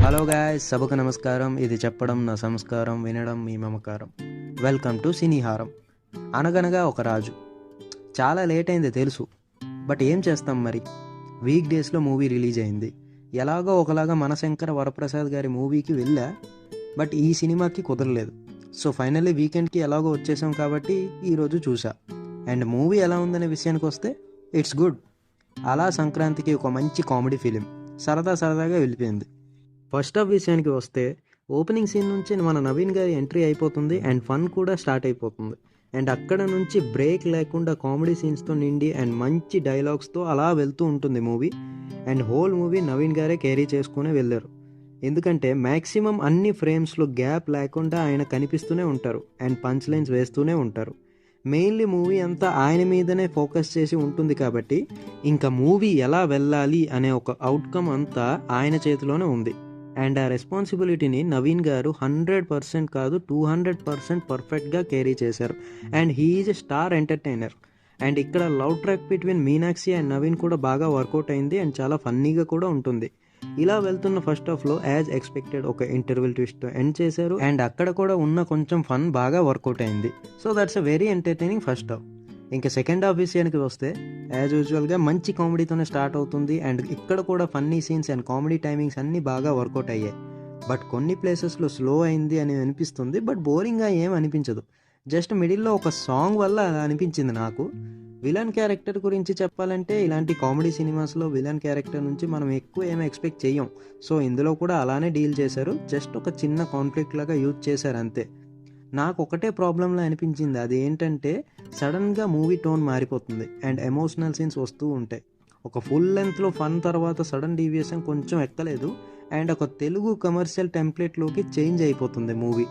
Hello guys, సభకు నమస్కారం. ఇది చెప్పడం నా సంస్కారం, వినడం మీ మమకారం. Welcome to Cineharam. అనగనగా ఒక రాజు. చాలా లేట్ అయింది తెలుసు, బట్ ఏం చేస్తాం మరి. వీక్ డేస్లో మూవీ రిలీజ్ అయింది. ఎలాగో ఒకలాగా మనశంకర వరప్రసాద్ గారి మూవీకి వెళ్ళా, బట్ ఈ సినిమాకి కుదరలేదు. సో ఫైనల్లీ వీకెండ్కి ఎలాగో వచ్చేసాం కాబట్టి ఈరోజు చూసా. అండ్ మూవీ ఎలా ఉందనే విషయానికి వస్తే ఇట్స్ గుడ్. అలా సంక్రాంతికి ఒక మంచి కామెడీ ఫిలిం, సరదాగా వెళ్ళిపోయింది. ఫస్ట్ హాఫ్ విషయానికి వస్తే ఓపెనింగ్ సీన్ నుంచి మన నవీన్ గారి ఎంట్రీ అయిపోతుంది అండ్ ఫన్ కూడా స్టార్ట్ అయిపోతుంది. అండ్ అక్కడ నుంచి బ్రేక్ లేకుండా కామెడీ సీన్స్తో నిండి అండ్ మంచి డైలాగ్స్తో అలా వెళ్తూ ఉంటుంది movie. And whole movie Naveen గారే క్యారీ చేసుకునే వెళ్ళారు. ఎందుకంటే మ్యాక్సిమం అన్ని ఫ్రేమ్స్లో గ్యాప్ లేకుండా ఆయన కనిపిస్తూనే ఉంటారు అండ్ పంచ్ లైన్స్ వేస్తూనే ఉంటారు. మెయిన్లీ మూవీ అంతా ఆయన మీదనే ఫోకస్ చేసి ఉంటుంది కాబట్టి ఇంకా మూవీ ఎలా వెళ్ళాలి అనే ఒక అవుట్కమ్ అంతా ఆయన చేతిలోనే ఉంది. అండ్ ఆ రెస్పాన్సిబిలిటీని నవీన్ గారు 100% కాదు 200% పర్ఫెక్ట్గా క్యారీ చేశారు. And he is a star entertainer. And ఇక్కడ love track between Meenakshi and Naveen కూడా బాగా వర్కౌట్ అయింది అండ్ చాలా ఫన్నీగా కూడా ఉంటుంది. ఇలా వెళ్తున్న ఫస్ట్ హాఫ్లో యాజ్ ఎక్స్పెక్టెడ్ ఒక ఇంటర్వెల్ ట్విస్ట్ ఎండ్ చేశారు అండ్ అక్కడ కూడా ఉన్న కొంచెం ఫన్ బాగా వర్కౌట్ అయింది. So that's a very entertaining first half. ఇంకా సెకండ్ హాఫ్ విషయానికి వస్తే యాజ్ యూజువల్గా మంచి కామెడీతోనే స్టార్ట్ అవుతుంది అండ్ ఇక్కడ కూడా funny scenes and comedy timings అన్నీ బాగా వర్కౌట్ అయ్యాయి. బట్ కొన్ని ప్లేసెస్లో స్లో అయింది అని అనిపిస్తుంది, బట్ బోరింగ్గా ఏం అనిపించదు. జస్ట్ మిడిల్లో ఒక సాంగ్ వల్ల అలా అనిపించింది నాకు. విలన్ క్యారెక్టర్ గురించి చెప్పాలంటే ఇలాంటి కామెడీ సినిమాస్లో విలన్ క్యారెక్టర్ నుంచి మనం ఎక్కువ ఏమీ ఎక్స్పెక్ట్ చేయం. సో ఇందులో కూడా అలానే డీల్ చేశారు. జస్ట్ ఒక చిన్న కాన్ఫ్లిక్ట్ లాగా యూజ్ చేశారు అంతే. నాకు ఒకటే ప్రాబ్లంలా అనిపించింది, అది ఏంటంటే సడన్గా మూవీ టోన్ మారిపోతుంది అండ్ ఎమోషనల్ సీన్స్ వస్తూ ఉంటాయి. ఒక ఫుల్ లెంత్లో ఫన్ తర్వాత సడన్ డీవియేషన్ కొంచెం ఎక్కలేదు అండ్ ఒక తెలుగు కమర్షియల్ టెంప్లెట్లోకి చేంజ్ అయిపోతుంది మూవీ.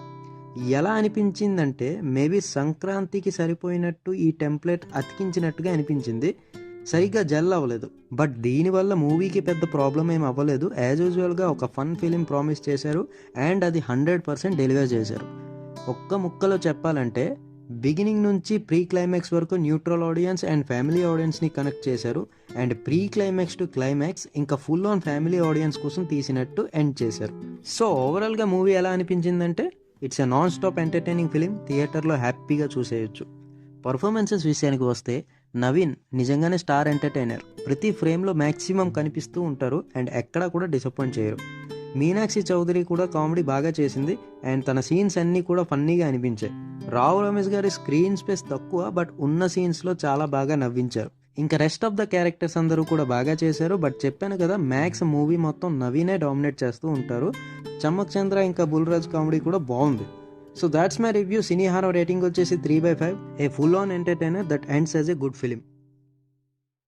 ఎలా అనిపించిందంటే మేబీ సంక్రాంతికి సరిపోయినట్టు ఈ టెంప్లెట్ అతికించినట్టుగా అనిపించింది. సరిగ్గా జెల్ అవ్వలేదు. బట్ దీనివల్ల మూవీకి పెద్ద ప్రాబ్లం ఏం అవ్వలేదు. యాజ్ యూజువల్గా ఒక ఫన్ ఫిలిం ప్రామిస్ చేశారు అండ్ అది 100% డెలివర్ చేశారు. ఒక్క ముక్కలో చెప్పాలంటే బిగినింగ్ నుంచి ప్రీ క్లైమాక్స్ వరకు న్యూట్రల్ ఆడియన్స్ అండ్ ఫ్యామిలీ ఆడియన్స్ని కనెక్ట్ చేశారు and pre climax to climax ఇంకా ఫుల్ ఆన్ ఫ్యామిలీ ఆడియన్స్ కోసం తీసినట్టు ఎండ్ చేశారు. సో ఓవరాల్గా మూవీ ఎలా అనిపించిందంటే it's a non stop entertaining film. థియేటర్లో హ్యాపీగా చూసేయచ్చు. పర్ఫార్మెన్సెస్ విషయానికి వస్తే నవీన్ నిజంగానే స్టార్ ఎంటర్టైనర్. ప్రతి ఫ్రేమ్లో మ్యాక్సిమం కనిపిస్తూ ఉంటారు అండ్ ఎక్కడా కూడా డిసప్పాయింట్ చేయరు. మీనాక్షి చౌదరి కూడా కామెడీ బాగా చేసింది అండ్ తన సీన్స్ అన్నీ కూడా ఫన్నీగా అనిపించాయి. రావు రమేష్ గారి స్క్రీన్ స్పేస్ తక్కువ, బట్ ఉన్న సీన్స్లో చాలా బాగా నవ్వించారు. ఇంకా రెస్ట్ ఆఫ్ ద క్యారెక్టర్స్ అందరూ కూడా బాగా చేశారు. బట్ చెప్పాను కదా, మ్యాక్స్ మూవీ మొత్తం నవీనే డామినేట్ చేస్తూ ఉంటారు. చమ్మక్ చంద్ర ఇంకా బుల్రాజ్ కామెడీ కూడా బాగుంది. So that's my review. Cineharam rating వచ్చేసి 3/5. A full on entertainer that ends as a good film.